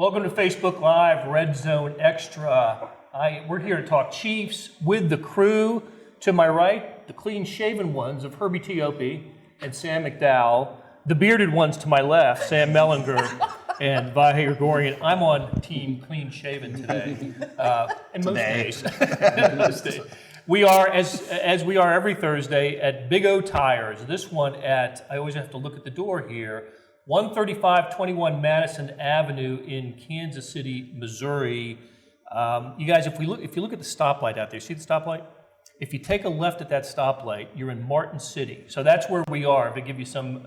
Welcome to Facebook Live, Red Zone Extra. We're here to talk Chiefs with the crew. To my right, the clean-shaven ones of Herbie Teope and Sam McDowell. The bearded ones to my left, Sam Mellinger and Vahe Gregorian. I'm on team clean-shaven today. And most days. Most days. We are, as we are every Thursday, at Big O Tires. This one at, I always have to look at the door here, 13521 Madison Avenue in Kansas City, Missouri. You guys, if you look at the stoplight out there, see the stoplight? If you take a left at that stoplight, you're in Martin City. So that's where we are, to give you some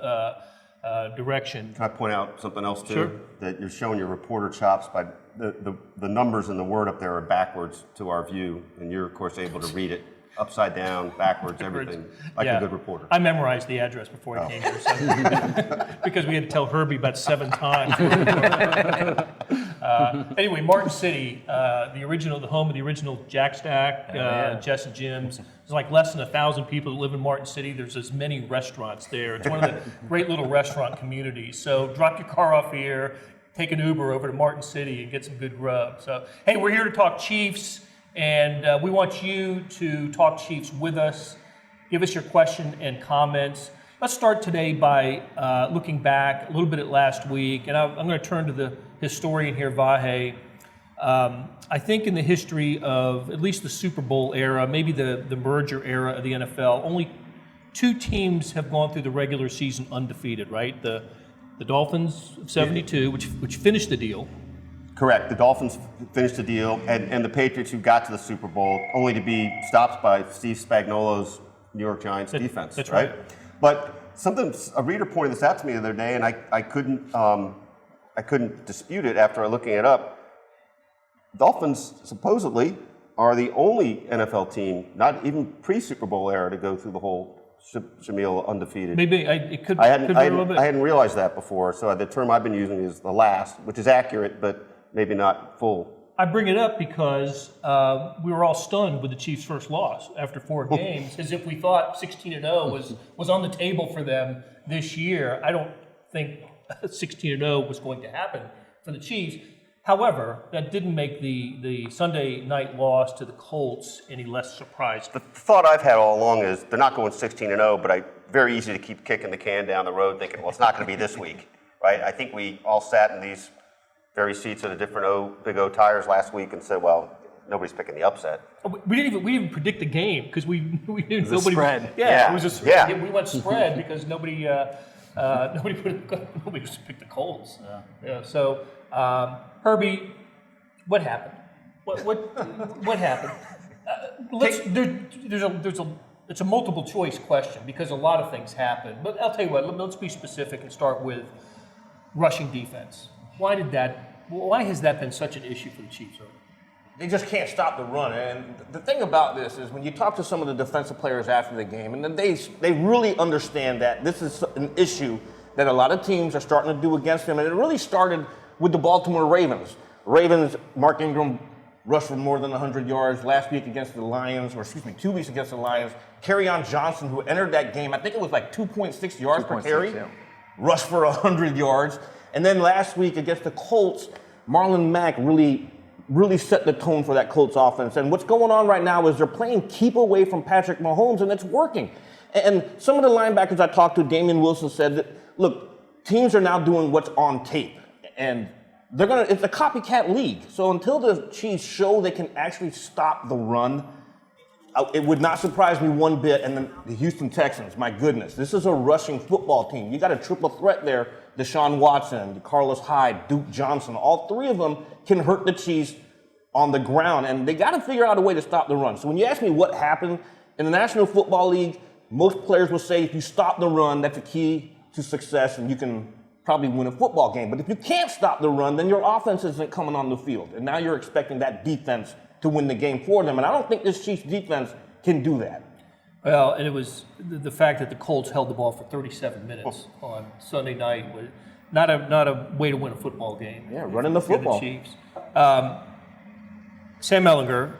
direction. Can I point out something else too? Sure. That you're showing your reporter chops by the numbers and the word up there are backwards to our view, and you're of course able to read it upside down, backwards, everything, like a good reporter. I memorized the address before I came here, so because we had to tell Herbie about 7 times. Anyway, Martin City, the home of the original Jack Stack, Jess and Jim's. There's like less than 1,000 people that live in Martin City. There's as many restaurants there. It's one of the great little restaurant communities. So drop your car off here, take an Uber over to Martin City and get some good grub. So, hey, we're here to talk Chiefs. And we want you to talk Chiefs with us. Give us your question and comments. Let's start today by looking back a little bit at last week. And I'm going to turn to the historian here, Vahe. I think in the history of at least the Super Bowl era, maybe the merger era of the NFL, only 2 teams have gone through the regular season undefeated, right? The Dolphins of 72, which finished the deal. Correct. The Dolphins finished the deal, and the Patriots, who got to the Super Bowl, only to be stopped by Steve Spagnuolo's New York Giants defense. That's right. But a reader pointed this out to me the other day, and I couldn't dispute it after looking it up. Dolphins supposedly are the only NFL team, not even pre-Super Bowl era, to go through the whole Shamil undefeated. Maybe it could. I I hadn't realized that before, so the term I've been using is the last, which is accurate, but maybe not full. I bring it up because we were all stunned with the Chiefs' first loss after 4 games, as if we thought 16-0 was on the table for them this year. I don't think 16-0 was going to happen for the Chiefs. However, that didn't make the Sunday night loss to the Colts any less surprising. The thought I've had all along is they're not going 16-0, but very easy to keep kicking the can down the road thinking, well, it's not going to be this week, right? I think we all sat in these very seats at a different Big O Tires last week and said, well, nobody's picking the upset. We didn't even predict the game because we knew nobody. Spread. Yeah, it was a spread. Yeah. We went spread because nobody picked the Colts. Yeah. So Herbie, what happened? What happened? It's a multiple choice question because a lot of things happened. But I'll tell you what. Let's be specific and start with rushing defense. Why has that been such an issue for the Chiefs? They just can't stop the run. And the thing about this is when you talk to some of the defensive players after the game, and then they really understand that this is an issue that a lot of teams are starting to do against them. And it really started with the Baltimore Ravens. Mark Ingram rushed for more than 100 yards last week against the Lions, 2 weeks against the Lions. Kerryon Johnson, who entered that game, I think it was like 2.6 yards per carry, rushed for 100 yards. And then last week against the Colts, Marlon Mack really set the tone for that Colts offense. And what's going on right now is they're playing keep away from Patrick Mahomes, and it's working. And some of the linebackers I talked to, Damian Wilson, said that, look, teams are now doing what's on tape. And it's a copycat league. So until the Chiefs show they can actually stop the run, it would not surprise me one bit. And then the Houston Texans, my goodness, this is a rushing football team. You got a triple threat there. Deshaun Watson, Carlos Hyde, Duke Johnson, all 3 of them can hurt the Chiefs on the ground. And they got to figure out a way to stop the run. So when you ask me what happened, in the National Football League, most players will say if you stop the run, that's a key to success and you can probably win a football game. But if you can't stop the run, then your offense isn't coming on the field. And now you're expecting that defense to win the game for them. And I don't think this Chiefs defense can do that. Well, and it was the fact that the Colts held the ball for 37 minutes on Sunday night was not a way to win a football game. Yeah, running the football. The Chiefs. Sam Mellinger,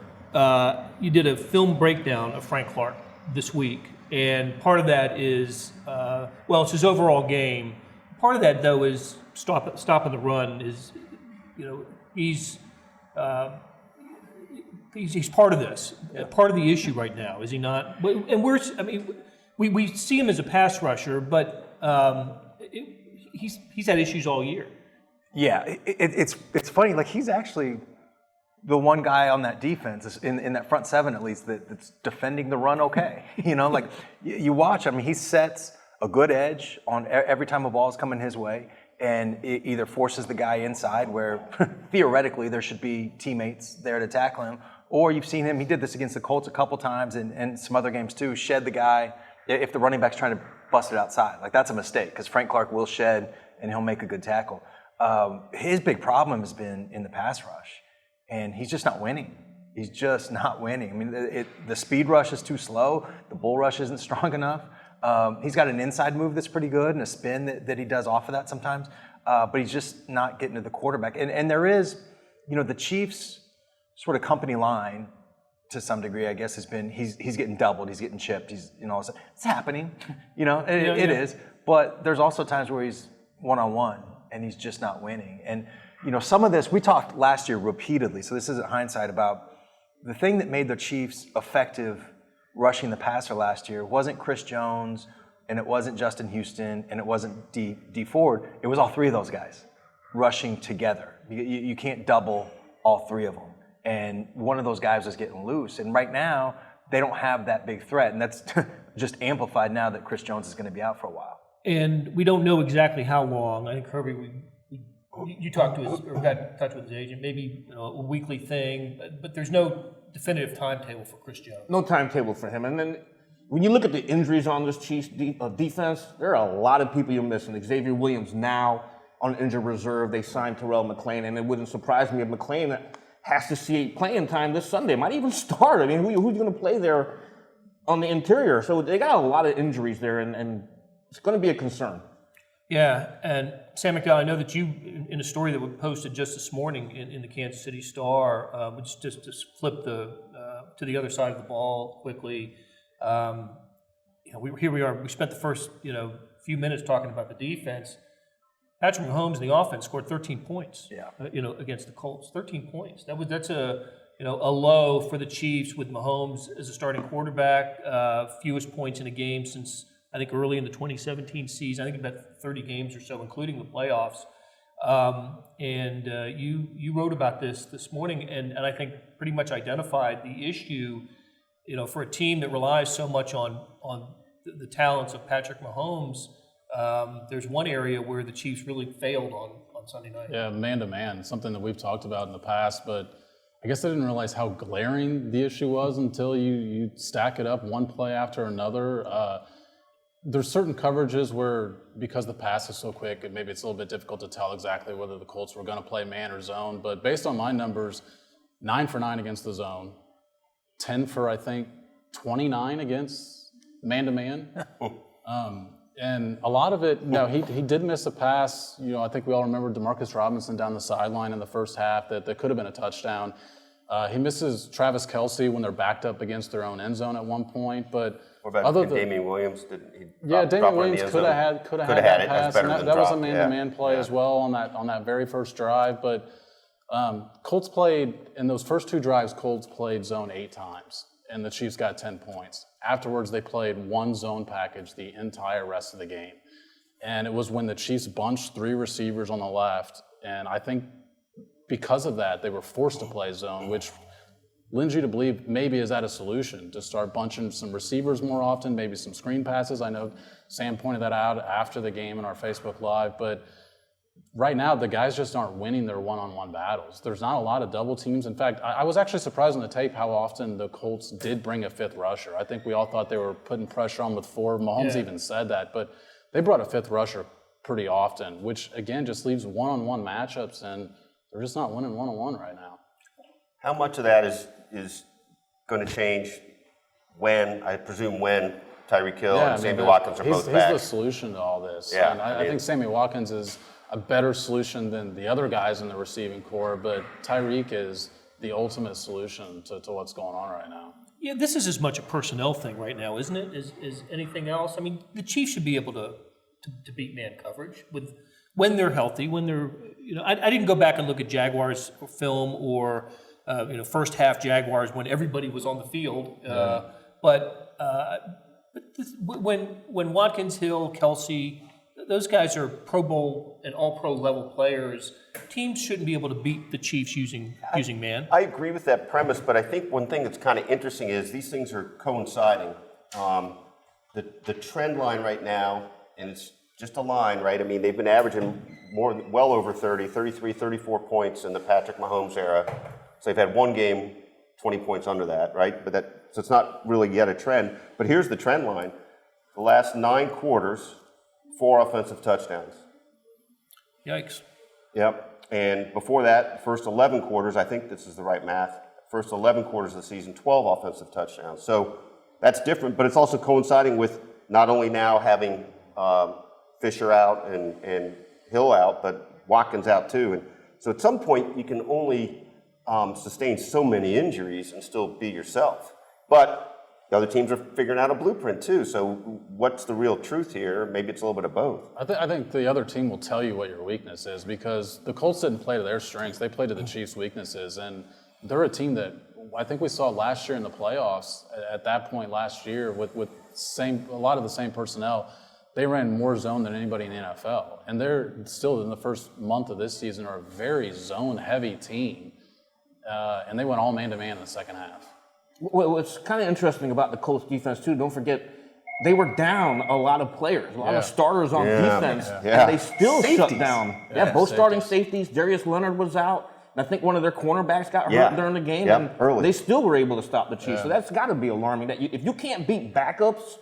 you did a film breakdown of Frank Clark this week, and part of that is, it's his overall game. Part of that, though, is stopping the run is he's part of this, part of the issue right now, is he not? And we see him as a pass rusher, but he's had issues all year. Yeah, it's funny. Like, he's actually the one guy on that defense, in that front seven at least, that's defending the run okay. Like, you watch, he sets a good edge on every time a ball is coming his way, and it either forces the guy inside where theoretically there should be teammates there to tackle him, or you've seen him, he did this against the Colts a couple times and some other games too, shed the guy if the running back's trying to bust it outside. Like, that's a mistake, because Frank Clark will shed and he'll make a good tackle. His big problem has been in the pass rush, and he's just not winning. He's just not winning. The speed rush is too slow. The bull rush isn't strong enough. He's got an inside move that's pretty good and a spin that he does off of that sometimes, but he's just not getting to the quarterback. And there is, the Chiefs' sort of company line, to some degree, I guess, has been he's getting doubled, he's getting chipped, it's happening, it is. But there's also times where he's one-on-one and he's just not winning. And some of this, we talked last year repeatedly, so this isn't hindsight, about the thing that made the Chiefs effective rushing the passer last year wasn't Chris Jones, and it wasn't Justin Houston, and it wasn't D Ford. It was all three of those guys rushing together. You can't double all three of them. And one of those guys was getting loose. And right now, they don't have that big threat. And that's just amplified now that Chris Jones is going to be out for a while. And we don't know exactly how long. I think, Kirby, you talked to or got in touch with his agent, maybe a weekly thing, but there's no definitive timetable for Chris Jones. No timetable for him. And then when you look at the injuries on this Chiefs defense, there are a lot of people you're missing. Xavier Williams now on injured reserve. They signed Terrell McClain, and it wouldn't surprise me if McClain has to see playing time this Sunday. Might even start. Who's going to play there on the interior? So they got a lot of injuries there, and it's going to be a concern. Yeah, and Sam McDowell, I know that you, in a story that we posted just this morning in the Kansas City Star, which just flip to the other side of the ball quickly. Here we are. We spent the first few minutes talking about the defense. Patrick Mahomes and the offense scored 13 points. Against the Colts. 13 points. That's a low for the Chiefs with Mahomes as a starting quarterback. Fewest points in a game since, I think, early in the 2017 season. I think about 30 games or so, including the playoffs. You wrote about this morning, and I think pretty much identified the issue. For a team that relies so much on the talents of Patrick Mahomes. There's one area where the Chiefs really failed on Sunday night. Yeah, man-to-man, something that we've talked about in the past, but I guess I didn't realize how glaring the issue was until you stack it up one play after another. There's certain coverages where, because the pass is so quick, maybe it's a little bit difficult to tell exactly whether the Colts were going to play man or zone, but based on my numbers, 9 for 9 against the zone, 10 for, I think, 29 against man-to-man. And a lot of it, he did miss a pass. I think we all remember Demarcus Robinson down the sideline in the first half that could have been a touchdown. He misses Travis Kelce when they're backed up against their own end zone at one point. But what about Damian Williams? Damian Williams could have had that pass. And that was a man-to-man play as well on that very first drive. But Colts played, in those first two drives, Colts played zone 8 times. And the Chiefs got 10 points. Afterwards, they played one zone package the entire rest of the game. And it was when the Chiefs bunched 3 receivers on the left. And I think because of that, they were forced to play zone, which leads you to believe maybe is that a solution, to start bunching some receivers more often, maybe some screen passes. I know Sam pointed that out after the game in our Facebook Live. But right now, the guys just aren't winning their one-on-one battles. There's not a lot of double teams. In fact, I was actually surprised on the tape how often the Colts did bring a 5th rusher. I think we all thought they were putting pressure on with 4. Mahomes even said that. But they brought a 5th rusher pretty often, which, again, just leaves one-on-one matchups, and they're just not winning one-on-one right now. How much of that is going to change when Tyreek Hill and Sammy Watkins are both back? He's the solution to all this. Yeah, and I think Sammy Watkins is a better solution than the other guys in the receiving core, but Tyreek is the ultimate solution to what's going on right now. Yeah, this is as much a personnel thing right now, isn't it, as anything else? The Chiefs should be able to beat man coverage with when they're healthy, when they're, I didn't go back and look at Jaguars film or, first half Jaguars when everybody was on the field. But when Watkins, Hill, Kelce, those guys are Pro Bowl and All-Pro level players. Teams shouldn't be able to beat the Chiefs using man. I agree with that premise, but I think one thing that's kind of interesting is these things are coinciding. The trend line right now, and it's just a line, right? I mean, they've been averaging well over 30, 33, 34 points in the Patrick Mahomes era. So they've had one game, 20 points under that, right? So it's not really yet a trend. But here's the trend line. The last 9 quarters, 4 offensive touchdowns. Yikes. Yep. And before that, first 11 quarters, I think this is the right math, first 11 quarters of the season, 12 offensive touchdowns. So that's different, but it's also coinciding with not only now having Fisher out and Hill out, but Watkins out too. And so at some point, you can only sustain so many injuries and still be yourself. But the other teams are figuring out a blueprint too. So what's the real truth here? Maybe it's a little bit of both. I think the other team will tell you what your weakness is, because the Colts didn't play to their strengths. They played to the Chiefs' weaknesses. And they're a team that I think we saw last year in the playoffs, at that point last year, with a lot of the same personnel. They ran more zone than anybody in the NFL. And they're still, in the first month of this season, are a very zone-heavy team. And they went all man-to-man in the second half. What's kind of interesting about the Colts defense, too, don't forget, they were down a lot of players, a lot of starters on defense, and they still shut down. Both starting safeties. Darius Leonard was out. And I think one of their corners got hurt during the game, and they still were able to stop the Chiefs. So that's got to be alarming. That if you can't beat backups,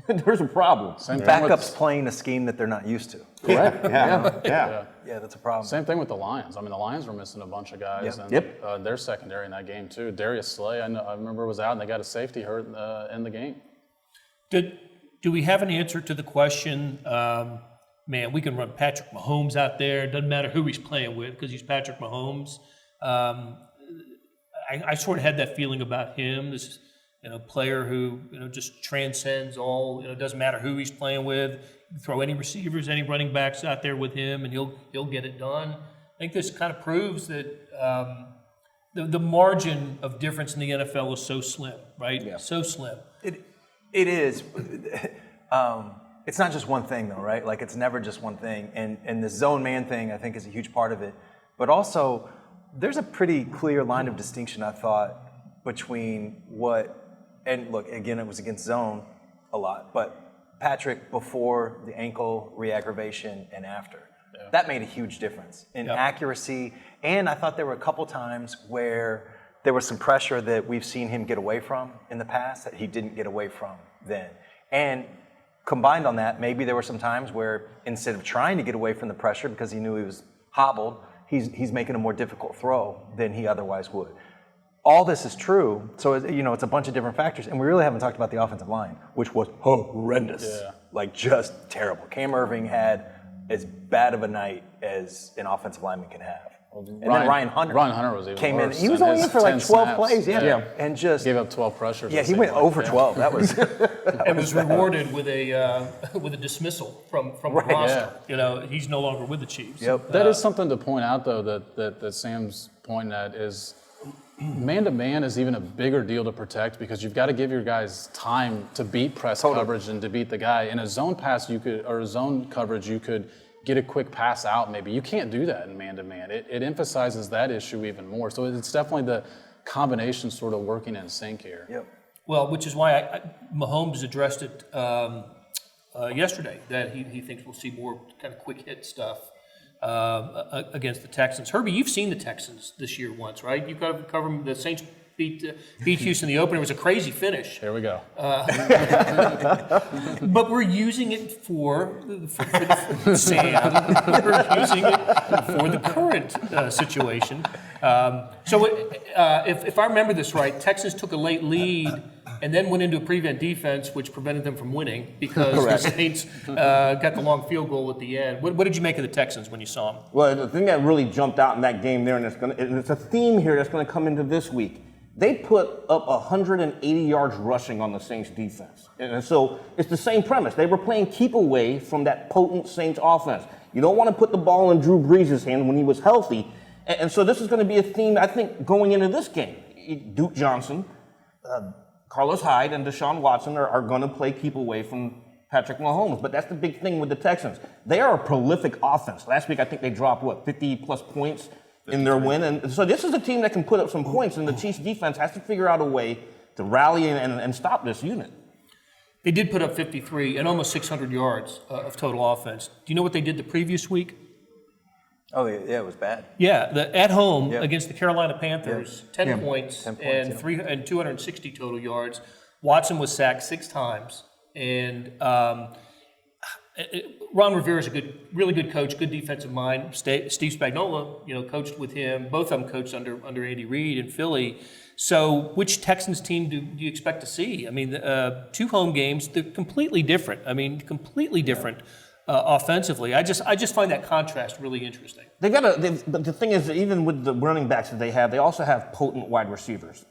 there's a problem. Backups playing a scheme that they're not used to. Correct. Yeah, that's a problem. Same thing with the Lions. I mean, the Lions were missing a bunch of guys, and their secondary in that game too. Darius Slay, I remember, was out, and they got a safety hurt in the game. Do we have an answer to the question? Man, we can run Patrick Mahomes out there. It doesn't matter who he's playing with because he's Patrick Mahomes. I sort of had that feeling about him. This player who just transcends all. It doesn't matter who he's playing with. Throw any receivers, any running backs out there with him, and he'll get it done. I think this kind of proves that the margin of difference in the NFL is so slim, right? Yeah. So slim. It is. It's not just one thing, though, right? Like, it's never just one thing. And the zone man thing, I think, is a huge part of it. But also, there's a pretty clear line of distinction, I thought, between and look, again, it was against zone a lot, but Patrick before the ankle re-aggravation and after. Yeah. That made a huge difference in accuracy. And I thought there were a couple times where there was some pressure that we've seen him get away from in the past that he didn't get away from then. And combined on that, maybe there were some times where instead of trying to get away from the pressure because he knew he was hobbled, he's making a more difficult throw than he otherwise would. All this is true, so it's a bunch of different factors, and we really haven't talked about the offensive line, which was horrendous, like just terrible. Cam Irving had as bad of a night as an offensive lineman can have. And then Ryan Hunter was even came worse. in. He was only in for like 12 snaps. plays, and just gave up 12 pressures. Yeah, he went over 12. That was and was rewarded with a dismissal from the roster. Yeah. He's no longer with the Chiefs. Yep. That is something to point out, though, that Sam's pointing at is man-to-man is even a bigger deal to protect because you've got to give your guys time to beat press coverage and to beat the guy. In a zone pass, or a zone coverage, you could get a quick pass out maybe. You can't do that in man-to-man. It emphasizes that issue even more. So it's definitely the combination sort of working in sync here. Yep. Well, which is why Mahomes addressed it yesterday, that he thinks we'll see more kind of quick hit stuff against the Texans. Herbie, you've seen the Texans this year once, right? You covered the Saints beat Houston in the opener. It was a crazy finish. Here we go. But we're using it for Sam. We're using it for the current situation. So if I remember this right, Texas took a late lead and then went into a prevent defense, which prevented them from winning because the Saints got the long field goal at the end. What did you make of the Texans when you saw them? Well, the thing that really jumped out in that game there, and it's a theme here that's going to come into this week, they put up 180 yards rushing on the Saints defense. And so it's the same premise. They were playing keep away from that potent Saints offense. You don't want to put the ball in Drew Brees' hand when he was healthy. And so this is going to be a theme, I think, going into this game. Duke Johnson, Carlos Hyde, and Deshaun Watson are going to play keep away from Patrick Mahomes. But that's the big thing with the Texans. They are a prolific offense. Last week, I think they dropped, 50-plus points in their win. And so this is a team that can put up some points, and the Chiefs defense has to figure out a way to rally and stop this unit. They did put up 53 and almost 600 yards of total offense. Do you know what they did the previous week? Oh, yeah, it was bad. Yeah, at home against the Carolina Panthers, 10 points, 10 points and 260 total yards. Watson was sacked 6 times, and Ron Rivera is a really good coach, good defensive mind. Steve Spagnuolo, coached with him. Both of them coached under Andy Reid in Philly. So, which Texans team do you expect to see? I mean, 2 home games, they're completely different. Completely different. Offensively, I just find that contrast really interesting. But the thing is, that even with the running backs that they also have potent wide receivers.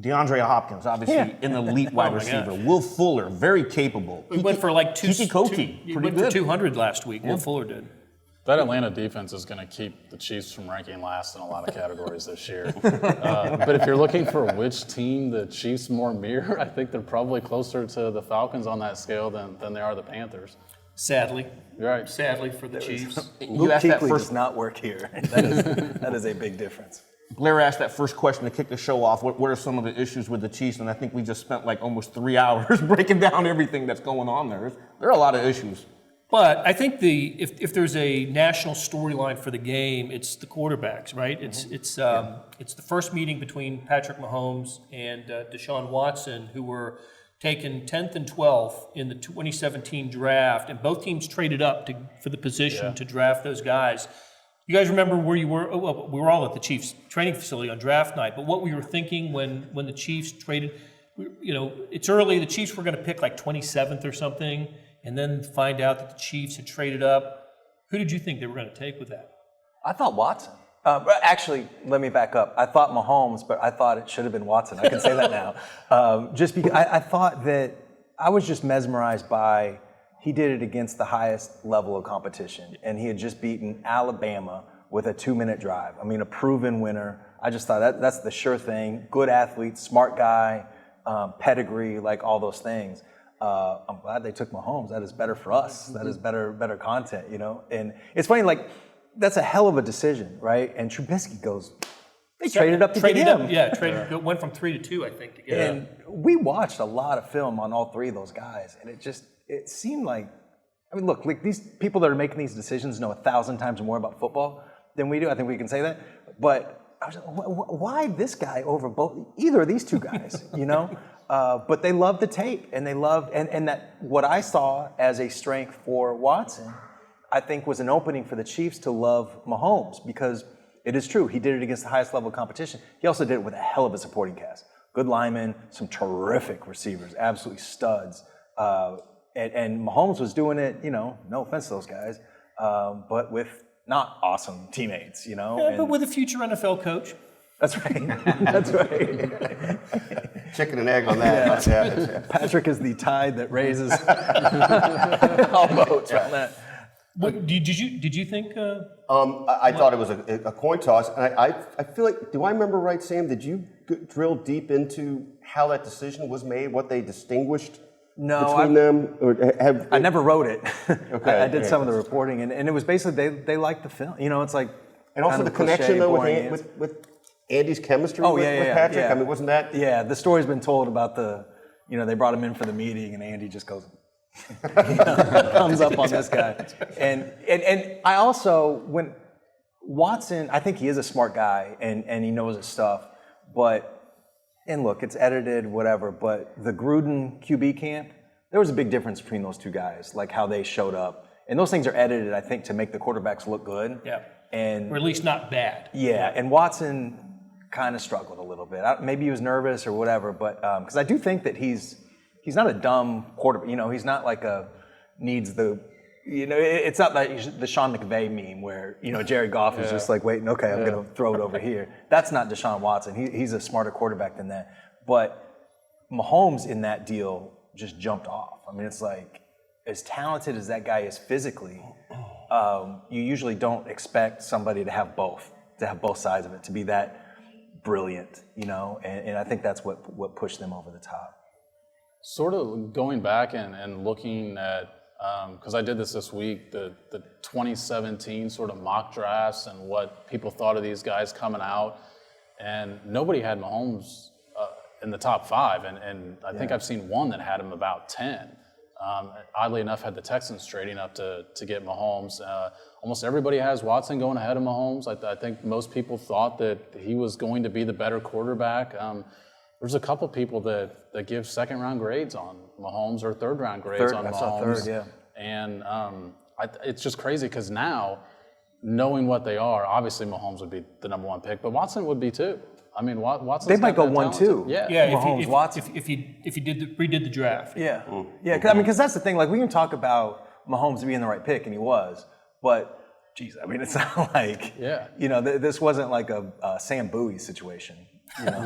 DeAndre Hopkins, obviously, an elite wide receiver. Gosh. Will Fuller, very capable. We went for like Kiki Coty, he went for 200 last week. Will Fuller did. That Atlanta defense is going to keep the Chiefs from ranking last in a lot of categories this year. But if you're looking for which team the Chiefs more mirror, I think they're probably closer to the Falcons on that scale than they are the Panthers. Sadly. Right. Sadly for the Chiefs. Luke Kuechly does not work here. That is a big difference. Blair asked that first question to kick the show off. What are some of the issues with the Chiefs? And I think we just spent like almost 3 hours breaking down everything that's going on there. There are a lot of issues. But I think if there's a national storyline for the game, it's the quarterbacks, right? It's the first meeting between Patrick Mahomes and Deshaun Watson, who were taken 10th and 12th in the 2017 draft, and both teams traded up for the position to draft those guys. You guys remember where you were? Oh, well, we were all at the Chiefs training facility on draft night, but what we were thinking when the Chiefs traded, it's early, the Chiefs were going to pick like 27th or something, and then find out that the Chiefs had traded up. Who did you think they were going to take with that? I thought Watson. Actually, let me back up. I thought Mahomes, but I thought it should have been Watson. I can say that now. Just because I thought that I was just mesmerized by he did it against the highest level of competition, and he had just beaten Alabama with a 2-minute drive. A proven winner. I just thought that's the sure thing. Good athlete, smart guy, pedigree, like all those things. I'm glad they took Mahomes. That is better for us. That is better content, And it's funny, like, that's a hell of a decision, right? And Trubisky goes, they traded up to get him. Went from 3 to 2, I think, to get him. And we watched a lot of film on all 3 of those guys, and it seemed like, look, like these people that are making these decisions know 1,000 times more about football than we do. I think we can say that. But I was like, why this guy over either of these 2 guys, But they loved the tape, and they loved, and that what I saw as a strength for Watson, I think was an opening for the Chiefs to love Mahomes, because it is true, he did it against the highest level of competition. He also did it with a hell of a supporting cast. Good linemen, some terrific receivers, absolutely studs. And Mahomes was doing it, no offense to those guys, but with not awesome teammates, Yeah, but with a future NFL coach. That's right. That's right. Chicken and egg on that. Yeah. Patrick is the tide that raises all boats on that. What, did you think? I thought it was a coin toss, and I feel like, do I remember right, Sam? Did you drill deep into how that decision was made, what they distinguished between them? Or I never wrote it. Okay, I did some of the reporting, and it was basically they liked the film. It's like, and also the connection though with Andy's chemistry with Patrick. Yeah. Wasn't that? Yeah, the story's been told about they brought him in for the meeting, and Andy just goes. Thumbs up on this guy. And I also, when Watson, I think he is a smart guy and he knows his stuff, and look, it's edited, whatever, but the Gruden QB camp, there was a big difference between those 2 guys, like how they showed up. And those things are edited, I think, to make the quarterbacks look good. Yeah. Or at least not bad. Yeah, and Watson kind of struggled a little bit. Maybe he was nervous or whatever, but because I do think that he's not a dumb quarterback. He's not like needs the, it's not like the Sean McVay meme where, Jared Goff is just like, waiting, okay, I'm going to throw it over here. That's not Deshaun Watson. He's a smarter quarterback than that. But Mahomes in that deal just jumped off. It's like, as talented as that guy is physically, you usually don't expect somebody to have both sides of it, to be that brilliant, and I think that's what pushed them over the top. Sort of going back and looking at, because I did this week, the 2017 sort of mock drafts and what people thought of these guys coming out, and nobody had Mahomes in the top 5, and I think I've seen one that had him about 10. Oddly enough, had the Texans trading up to get Mahomes. Almost everybody has Watson going ahead of Mahomes. I think most people thought that he was going to be the better quarterback. There's a couple people that give second-round grades on Mahomes or third-round grades on Mahomes. I saw third, yeah. And it's just crazy because now, knowing what they are, obviously Mahomes would be the number 1 pick, but Watson would be too. I mean, Watson. They might go 1-2. Yeah, Mahomes, Watson. If you redid the draft. Yeah, yeah. Because that's the thing. Like we can talk about Mahomes being the right pick, and he was, but geez, I mean, it's not like this wasn't like a Sam Bowie situation. You end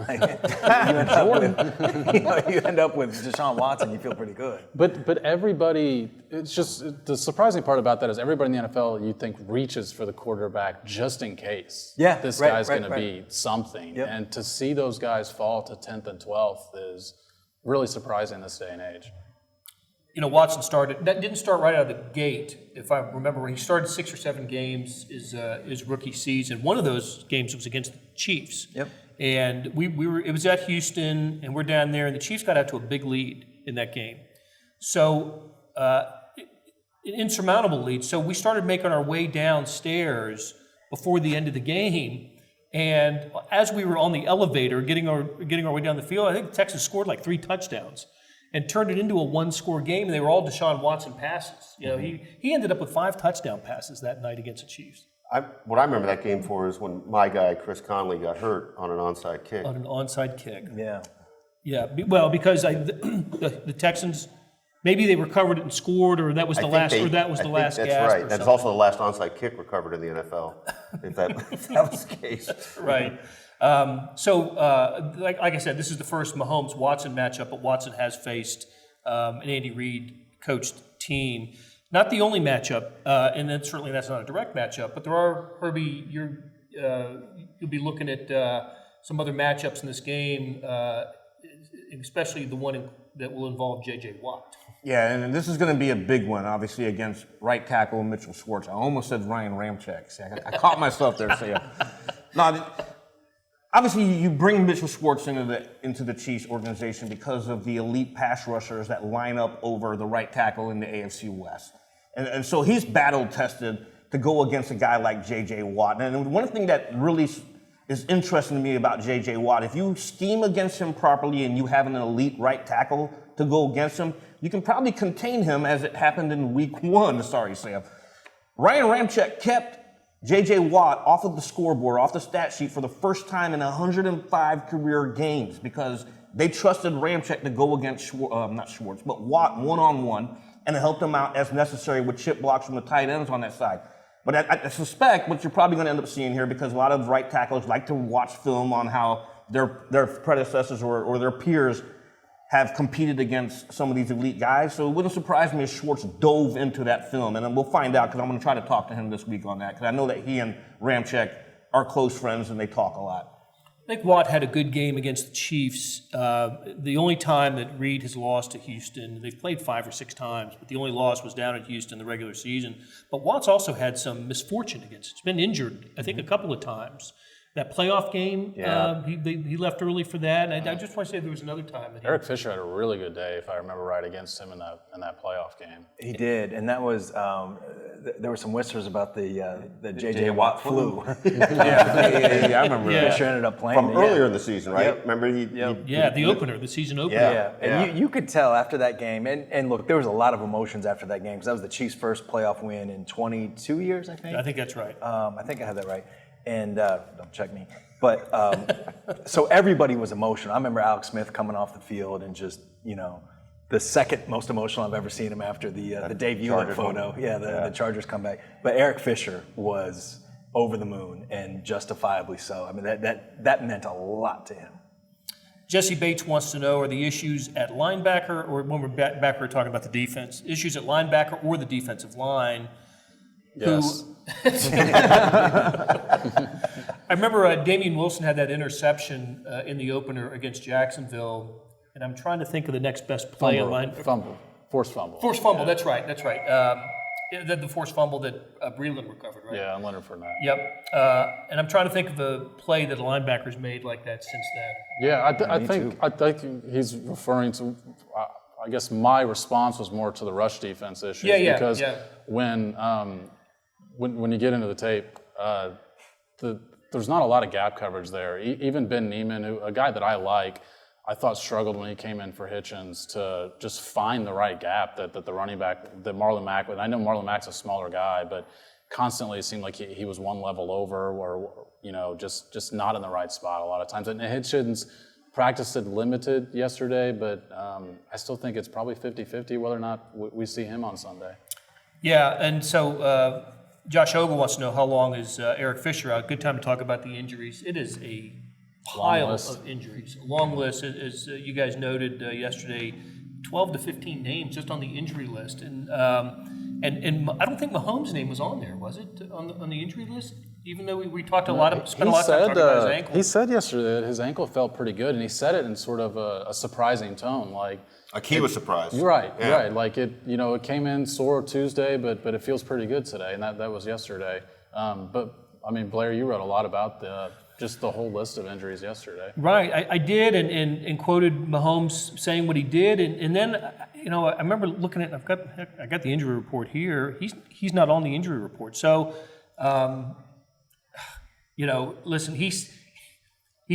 up with Deshaun Watson, you feel pretty good. But everybody, it's just the surprising part about that is everybody in the NFL you think reaches for the quarterback just in case. Yeah, this guy's going to be something, and to see those guys fall to 10th and 12th is really surprising this day and age. Watson didn't start right out of the gate. If I remember, he started 6 or 7 games his rookie season. One of those games was against the Chiefs. Yep. And it was at Houston, and we're down there, and the Chiefs got out to a big lead in that game. So, an insurmountable lead. So we started making our way downstairs before the end of the game. And as we were on the elevator getting our way down the field, I think Texas scored like 3 touchdowns and turned it into a 1-score game. And they were all Deshaun Watson passes. He ended up with 5 touchdown passes that night against the Chiefs. What I remember that game for is when my guy, Chris Conley, got hurt on an onside kick. On an onside kick. Yeah. Yeah, well, because the Texans, maybe they recovered it and scored, or that was the last gasp. That's right. That's also the last onside kick recovered in the NFL, if that was the case. Right. Like I said, this is the first Mahomes-Watson matchup, but Watson has faced an Andy Reid coached team. Not the only matchup, and then certainly that's not a direct matchup, but there are, Herbie, you'll be looking at some other matchups in this game, especially the one that will involve J.J. Watt. Yeah, and this is going to be a big one, obviously, against right tackle Mitchell Schwartz. I almost said Ryan Ramczyk. See, I caught myself there. Obviously, you bring Mitchell Schwartz into the Chiefs organization because of the elite pass rushers that line up over the right tackle in the AFC West. And so he's battle-tested to go against a guy like J.J. Watt. And one thing that really is interesting to me about J.J. Watt, if you scheme against him properly and you have an elite right tackle to go against him, you can probably contain him as it happened in week 1. Sorry, Sam. Ryan Ramczyk kept J.J. Watt off of the scoreboard, off the stat sheet for the first time in 105 career games because they trusted Ramczyk to go against Watt one-on-one, and it helped him out as necessary with chip blocks from the tight ends on that side. But I suspect what you're probably going to end up seeing here, because a lot of right tackles like to watch film on how their predecessors or their peers have competed against some of these elite guys. So it wouldn't surprise me if Schwartz dove into that film. And then we'll find out, because I'm going to try to talk to him this week on that, because I know that he and Ramczyk are close friends and they talk a lot. I think Watt had a good game against the Chiefs. The only time that Reid has lost to Houston, they've played 5 or 6 times, but the only loss was down at Houston in the regular season. But Watt's also had some misfortune against it. He's been injured, I think, a couple of times. That playoff game, he left early for that. And I just want to say there was another time that Eric Fisher had a really good day, if I remember right, against him in that playoff game. He did, and that was there were some whispers about the J.J. Watt flu. I remember. Yeah. Fisher ended up playing From earlier in the season, right? Yep. Remember the opener, the season opener. Yeah, and you could tell after that game, and look, there was a lot of emotions after that game because that was the Chiefs' first playoff win in 22 years, I think. I think that's right. I think I had that right. And don't check me. But so everybody was emotional. I remember Alex Smith coming off the field and just, the second most emotional I've ever seen him after the Dave Hewlett photo. The Chargers comeback. But Eric Fisher was over the moon, and justifiably so. I mean, that meant a lot to him. Jesse Bates wants to know, are the issues at linebacker, or when we're back, we're talking about the defense, issues at linebacker or the defensive line, Yes. I remember Damian Wilson had that interception in the opener against Jacksonville, and I'm trying to think of the next best play on mine. Forced fumble. Forced fumble, that's right. The forced fumble that Breland recovered, right? Yeah, and Leonard Fournette. Yep. And I'm trying to think of a play that a linebacker's made like that since then. Yeah, I think he's referring to. I guess my response was more to the rush defense issues because when you get into the tape, there's not a lot of gap coverage there. Even Ben Neiman, a guy that I like, I thought struggled when he came in for Hitchens to just find the right gap that the running back, that Marlon Mack, and I know Marlon Mack's a smaller guy, but constantly it seemed like he was one level over or, just not in the right spot a lot of times. And Hitchens practiced it limited yesterday, but I still think it's probably 50-50 whether or not we see him on Sunday. Yeah, and so Josh Ogle wants to know how long is Eric Fisher out. Good time to talk about the injuries. It is a pile of injuries. A long list, as you guys noted yesterday, 12 to 15 names just on the injury list. And I don't think Mahomes' name was on there, was it, on the injury list? Even though we talked spent a lot of time talking about his ankle. He said yesterday that his ankle felt pretty good, and he said it in sort of a surprising tone. Like he was surprised. Right. Like it came in sore Tuesday, but it feels pretty good today, and that was yesterday. But I mean, Blair, you wrote a lot about just the whole list of injuries yesterday. Right, I did, and quoted Mahomes saying what he did, and then I remember looking at. I got the injury report here. He's not on the injury report, so. Listen, he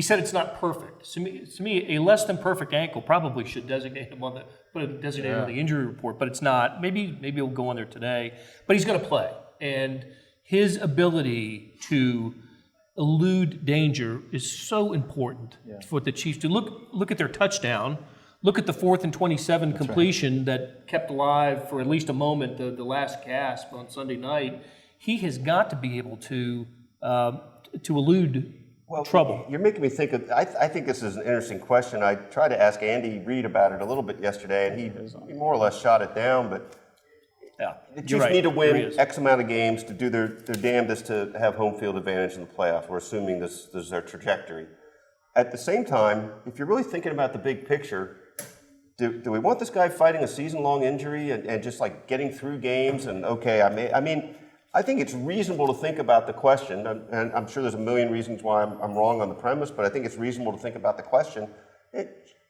said it's not perfect. To me, a less than perfect ankle probably should designate him on the injury report, but it's not. Maybe he'll go on there today, but he's going to play, and his ability to elude danger is so important for what the Chiefs do. Look at their touchdown. Look at the 4th and 27 completion that kept alive for at least a moment the last gasp on Sunday night. He has got to be able to elude trouble. You're making me think of. I think this is an interesting question. I tried to ask Andy Reid about it a little bit yesterday, and he more or less shot it down. But the Chiefs need to win X amount of games to do their damnedest to have home field advantage in the playoffs. We're assuming this is their trajectory. At the same time, if you're really thinking about the big picture, do we want this guy fighting a season-long injury and just like getting through games? And I think it's reasonable to think about the question, and I'm sure there's a million reasons why I'm wrong on the premise, but I think it's reasonable to think about the question.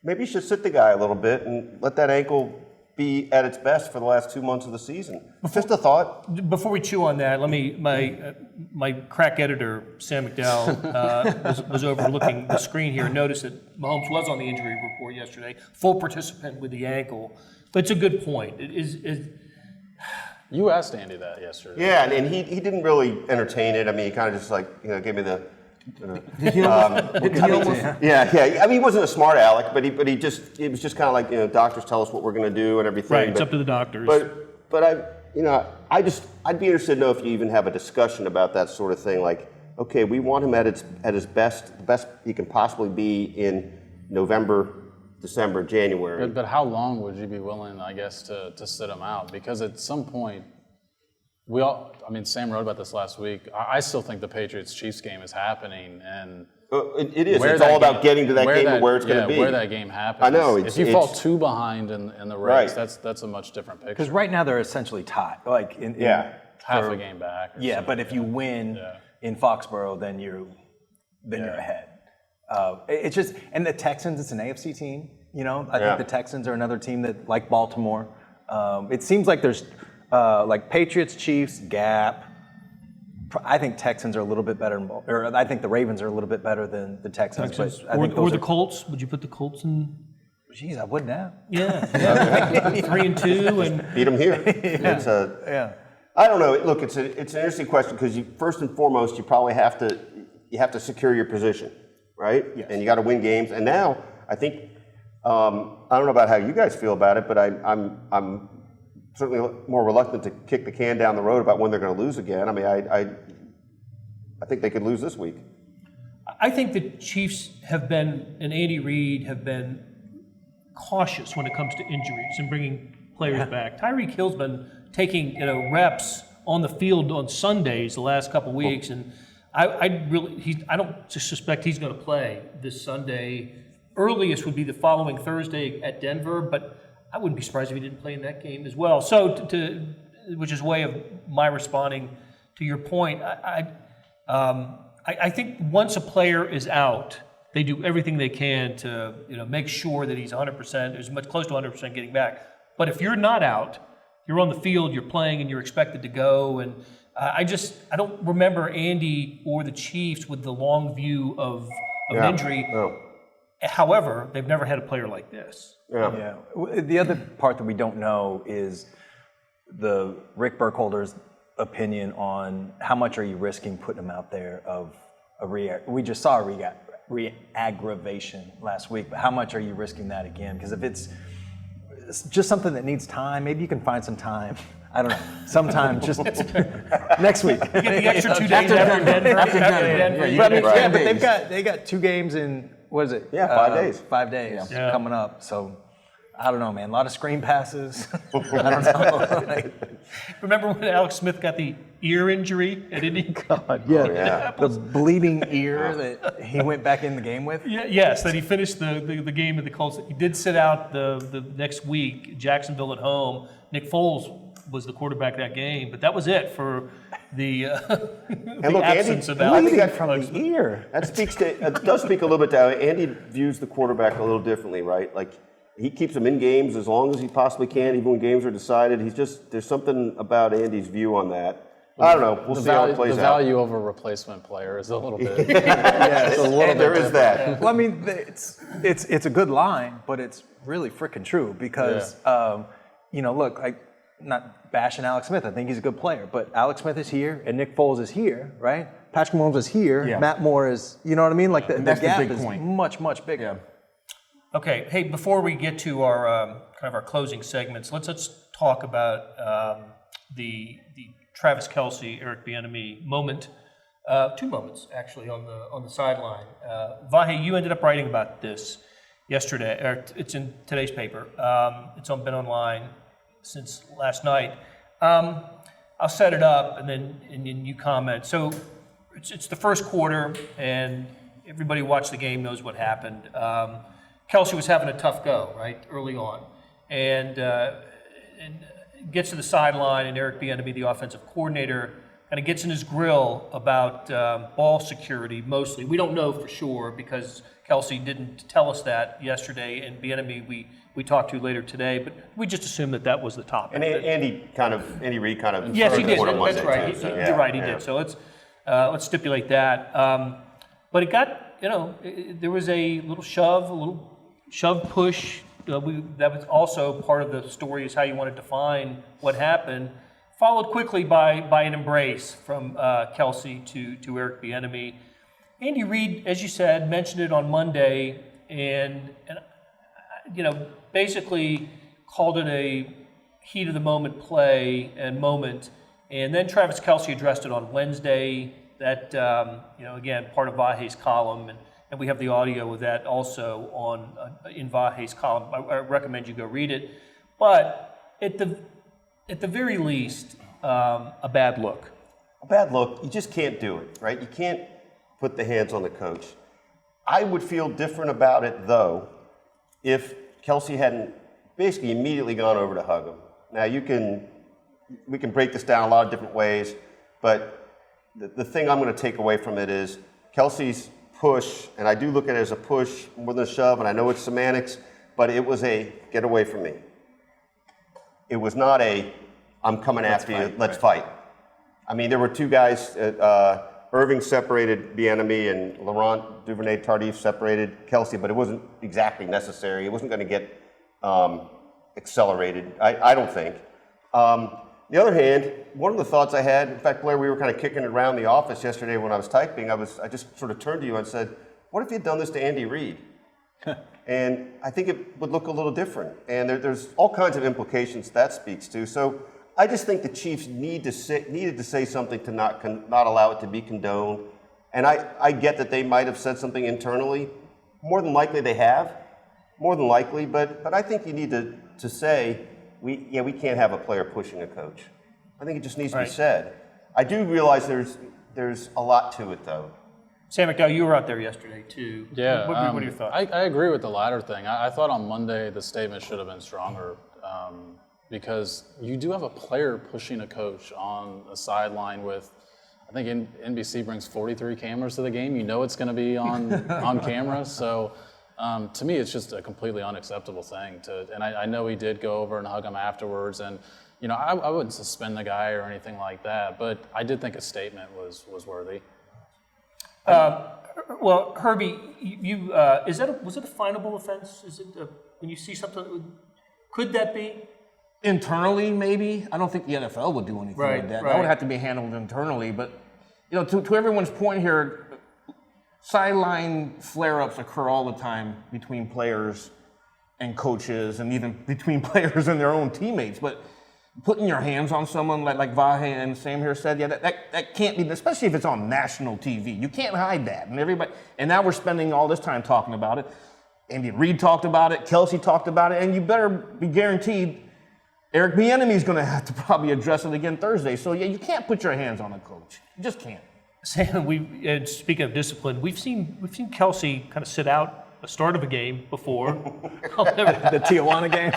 Maybe you should sit the guy a little bit and let that ankle be at its best for the last 2 months of the season. Just a thought. Before we chew on that, my crack editor, Sam McDowell, was overlooking the screen here and noticed that Mahomes was on the injury report yesterday, full participant with the ankle. But it's a good point. You asked Andy that yesterday. Yeah, and he didn't really entertain it. I mean, he kind of just gave me the. Yeah. I mean, he wasn't a smart aleck, but it was just kind of like doctors tell us what we're going to do and everything. Right, it's up to the doctors. But I'd be interested to know if you even have a discussion about that sort of thing. Like, okay, we want him at his best, the best he can possibly be in November, December, January. But how long would you be willing, I guess, to sit him out? Because at some point, Sam wrote about this last week. I still think the Patriots-Chiefs game is happening, and it is. It's all about getting to that game and where it's going to be. Where that game happens. I know. If you fall too behind in the race, that's a much different picture. Because right now they're essentially tied. Half a game back. But if you win in Foxborough, then you're ahead. It's just, and the Texans, it's an AFC team. I think the Texans are another team that, like Baltimore, it seems like there's like Patriots, Chiefs, gap. I think Texans are a little bit better, or I think the Ravens are a little bit better than the Texans. Or the Colts? Would you put the Colts in? Jeez, I wouldn't have. Yeah. 3-2 and beat them here. I don't know. Look, it's an interesting question because first and foremost, you probably have to secure your position. Right? Yes. And you got to win games. And now, I think, I don't know about how you guys feel about it, but I'm certainly more reluctant to kick the can down the road about when they're going to lose again. I mean, I think they could lose this week. I think the Chiefs and Andy Reid have been cautious when it comes to injuries and bringing players back. Tyreek Hill's been taking reps on the field on Sundays the last couple weeks, and I don't suspect he's going to play this Sunday. Earliest would be the following Thursday at Denver, but I wouldn't be surprised if he didn't play in that game as well. So, which is a way of my responding to your point. I think once a player is out, they do everything they can to make sure that he's 100%, as much close to 100% getting back. But if you're not out, you're on the field, you're playing, and you're expected to go. And I don't remember Andy or the Chiefs with the long view of injury. No. However, they've never had a player like this. Yeah. The other part that we don't know is the Rick Burkholder's opinion on how much are you risking putting him out there of we just saw a re-aggravation last week, but how much are you risking that again? Because if it's just something that needs time, maybe you can find some time. I don't know. Sometime just next week. You get the extra 2 days after Denver. But they got 2 games in, what is it? Yeah, 5 days. 5 days coming up. So I don't know, man. A lot of screen passes. I don't know. Remember when Alex Smith got the ear injury at Indy? God, yeah. The bleeding ear that he went back in the game with. Yes, that he finished the game of the Colts. He did sit out the next week, Jacksonville at home. Nick Foles was the quarterback that game, but that was it for the absence of Alex. I think from the ear. That does speak a little bit to how Andy views the quarterback a little differently, right? Like, he keeps him in games as long as he possibly can, even when games are decided. There's something about Andy's view on that. I don't know. We'll see how it plays out. The value of a replacement player is a little bit. Yes, there is that. Well, I mean, it's a good line, but it's really freaking true because, look, not bashing Alex Smith. I think he's a good player, but Alex Smith is here and Nick Foles is here, right? Patrick Mahomes is here. Yeah. Matt Moore is, you know what I mean? Like the gap is much, much bigger. Yeah. Okay. Hey, before we get to our kind of our closing segments, let's talk about the Travis Kelce, Eric Bieniemy moment. 2 moments actually on the sideline. Vahe, you ended up writing about this yesterday. Or it's in today's paper. It's been online since last night. I'll set it up and then you comment. So it's the first quarter and everybody watched the game knows what happened. Kelce was having a tough go, right, early on. And gets to the sideline and Eric Bieniemy, the offensive coordinator, kind of gets in his grill about ball security mostly. We don't know for sure because Kelce didn't tell us that yesterday, and Bieniemy we talked to later today, but we just assumed that was the topic. And Andy Reid kind of yes, he did. That's right. Too, you're right. He did. So let's stipulate that. But it got there was a little shove push. That was also part of the story is how you want to define what happened. Followed quickly by an embrace from Kelce to Eric Bieniemy. Andy Reid, as you said, mentioned it on Monday, and basically called it a heat of the moment play and moment. And then Travis Kelce addressed it on Wednesday. That again, part of Vahe's column, and we have the audio of that also in Vahe's column. I recommend you go read it. But at the very least, a bad look. A bad look. You just can't do it, right? You can't put the hands on the coach. I would feel different about it, though, if Kelce hadn't basically immediately gone over to hug him. Now, we can break this down a lot of different ways, but the thing I'm going to take away from it is Kelce's push, and I do look at it as a push more than a shove, and I know it's semantics, but it was a get away from me. It was not a I'm coming after you, let's fight. I mean, there were 2 guys, Irving separated Bieniemy and Laurent Duvernay-Tardif separated Kelce, but it wasn't exactly necessary. It wasn't going to get accelerated, I don't think. The other hand, one of the thoughts I had, in fact, Blair, we were kind of kicking it around the office yesterday when I was typing. I just sort of turned to you and said, what if you had done this to Andy Reid? And I think it would look a little different. And there's all kinds of implications that speaks to. So I just think the Chiefs needed to say something to not allow it to be condoned. And I get that they might have said something internally. More than likely they have. More than likely. But I think you need to say, we can't have a player pushing a coach. I think it just needs to be said. I do realize there's a lot to it, though. Sam McDowell, you were out there yesterday, too. Yeah. What are your thoughts? I agree with the latter thing. I thought on Monday the statement should have been stronger because you do have a player pushing a coach on a sideline with, I think NBC brings 43 cameras to the game. You know it's going to be on camera. So to me, it's just a completely unacceptable thing. And I know he did go over and hug him afterwards. And, you know, I wouldn't suspend the guy or anything like that. But I did think a statement was worthy. Well, Herbie, was it a finable offense? Is it when you see something? Could that be? Internally, maybe. I don't think the NFL would do anything with that. That would have to be handled internally. But, you know, to everyone's point here, sideline flare-ups occur all the time between players and coaches and even between players and their own teammates. But putting your hands on someone like Vahe and Sam here said, that can't be, especially if it's on national TV. You can't hide that. And now we're spending all this time talking about it. Andy Reid talked about it. Kelce talked about it. And you better be guaranteed Eric Bieniemy is going to have to probably address it again Thursday. So, yeah, you can't put your hands on a coach. You just can't. Sam, speaking of discipline, we've seen Kelce kind of sit out the start of a game before. The Tijuana game?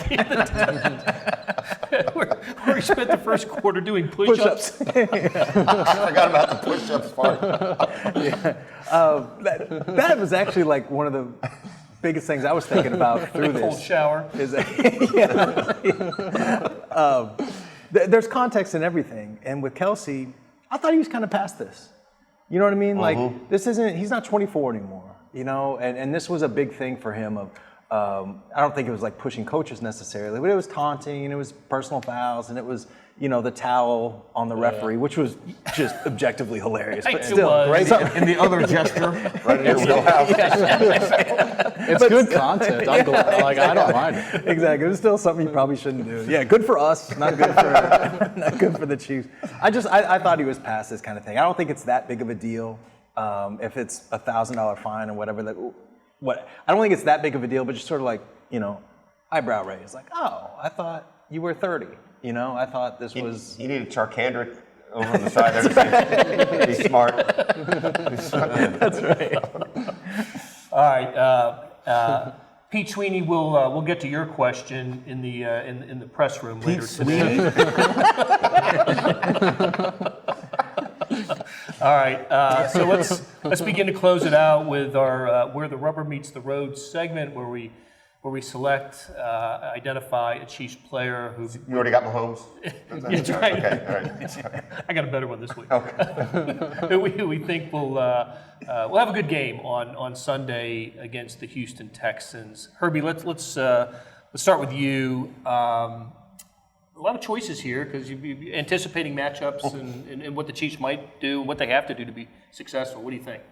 where he spent the first quarter doing push-ups. I forgot about the push-ups part. That was actually like one of the biggest things I was thinking about through this. Cold shower. There's context in everything. And with Kelce, I thought he was kind of past this. You know what I mean? Like, he's not 24 anymore, you know? And this was a big thing for him of, I don't think it was like pushing coaches necessarily, but it was taunting and it was personal fouls and it was, you know, the towel on the referee, which was just objectively hilarious, but still great. And the other gesture. Right in your wheelhouse. It's good content. I'm glad. Like, I don't mind it. Exactly. It was still something you probably shouldn't do. Yeah, good for us, not good for the Chiefs. I thought he was past this kind of thing. I don't think it's that big of a deal. If it's a $1,000 fine or whatever, I don't think it's that big of a deal, but just sort of like, you know, eyebrow raise. Like, oh, I thought you were 30. You know, I thought this was. He needed Charkandrick over on the side there. Be smart. That's right. All right, Pete Sweeney, we'll get to your question in the press room later today. All right, so let's begin to close it out with our where the rubber meets the road segment, where we select, identify a Chiefs player who. You already got Mahomes? That's right. Okay, all right. I got a better one this week. Okay. we think we'll have a good game on Sunday against the Houston Texans. Herbie, let's start with you. A lot of choices here because you're anticipating matchups and what the Chiefs might do, what they have to do to be successful. What do you think?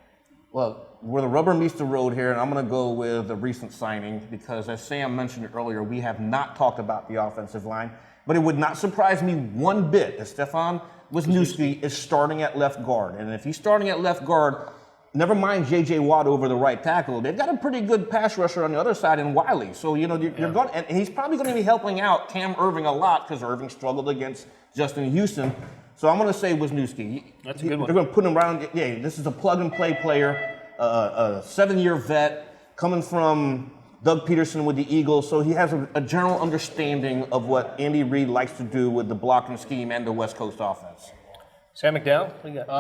Well, where the rubber meets the road here, and I'm going to go with a recent signing because, as Sam mentioned earlier, we have not talked about the offensive line, but it would not surprise me one bit if Stefan Wisniewski is starting at left guard. And if he's starting at left guard, never mind J.J. Watt over the right tackle, they've got a pretty good pass rusher on the other side in Wiley. So, you know, you're going, and he's probably going to be helping out Cam Irving a lot because Irving struggled against Justin Houston. So I'm going to say Wisniewski. That's a good one. They're going to put him around. Yeah, this is a plug-and-play player, a 7-year vet coming from Doug Peterson with the Eagles. So he has a general understanding of what Andy Reid likes to do with the blocking scheme and the West Coast offense. Sam McDowell, what do you got?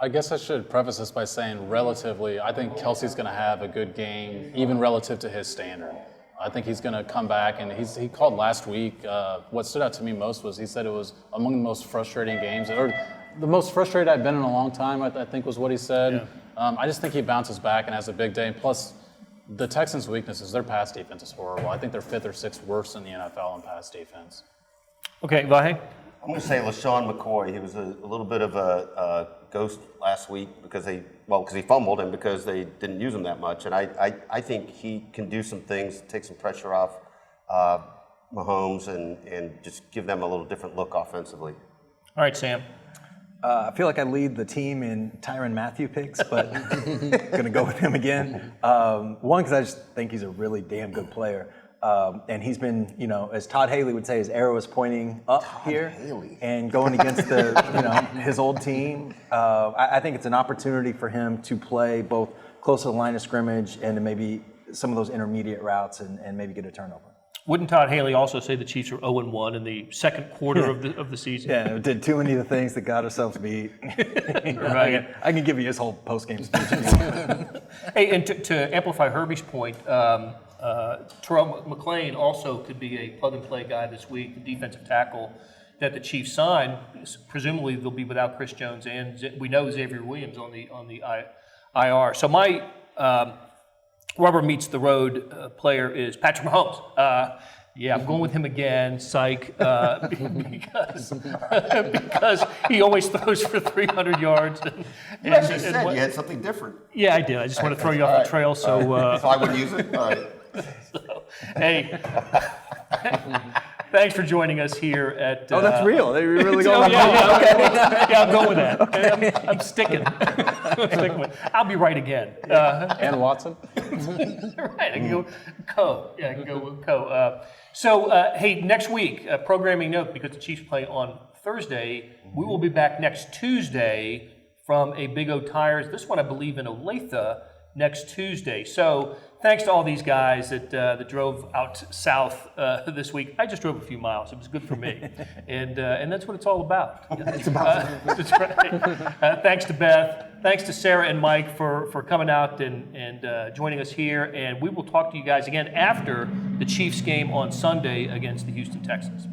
I guess I should preface this by saying relatively, I think Kelce's going to have a good game, even relative to his standard. I think he's going to come back, and he called last week. What stood out to me most was he said it was among the most frustrating games, or the most frustrated I've been in a long time, I think was what he said. Yeah. I just think he bounces back and has a big day. Plus, the Texans' weakness is their pass defense is horrible. I think they're 5th or 6th worst in the NFL in pass defense. Okay, Vahe? I'm going to say LaShawn McCoy. He was a little bit of a ghost last week because he fumbled and because they didn't use him that much. And I think he can do some things, take some pressure off Mahomes and just give them a little different look offensively. All right, Sam. I feel like I lead the team in Tyrann Mathieu picks, but going to go with him again. One, because I just think he's a really damn good player. And he's been, as Todd Haley would say, his arrow is pointing up here and going against his old team. I think it's an opportunity for him to play both close to the line of scrimmage and to maybe some of those intermediate routes and maybe get a turnover. Wouldn't Todd Haley also say the Chiefs are 0-1 in the second quarter of the season? Yeah, did too many of the things that got ourselves beat. Right. I can give you his whole post-game speech. Hey, and to amplify Herbie's point, Terrell McClain also could be a plug-and-play guy this week, the defensive tackle that the Chiefs signed. Presumably they'll be without Chris Jones, and we know Xavier Williams on the IR. So my rubber meets the road player is Patrick Mahomes. I'm going with him again, psych, because he always throws for 300 yards. You actually said you had something different. Yeah, I did. I just want to throw you off the trail. So I would use it? All right. So, hey, thanks for joining us here at... Oh, that's real. They really go okay. Yeah, I'm going with that. Okay? I'm sticking. I'll be right again. And Watson? Right, I can go Co. Yeah, I can go with Co. Hey, next week, programming note, because the Chiefs play on Thursday, we will be back next Tuesday from a Big O Tires. This one, I believe, in Olathe next Tuesday. So thanks to all these guys that drove out south this week. I just drove a few miles. It was good for me. And that's what it's all about. It's about that's right. Thanks to Beth. Thanks to Sarah and Mike for coming out and joining us here. And we will talk to you guys again after the Chiefs game on Sunday against the Houston Texans.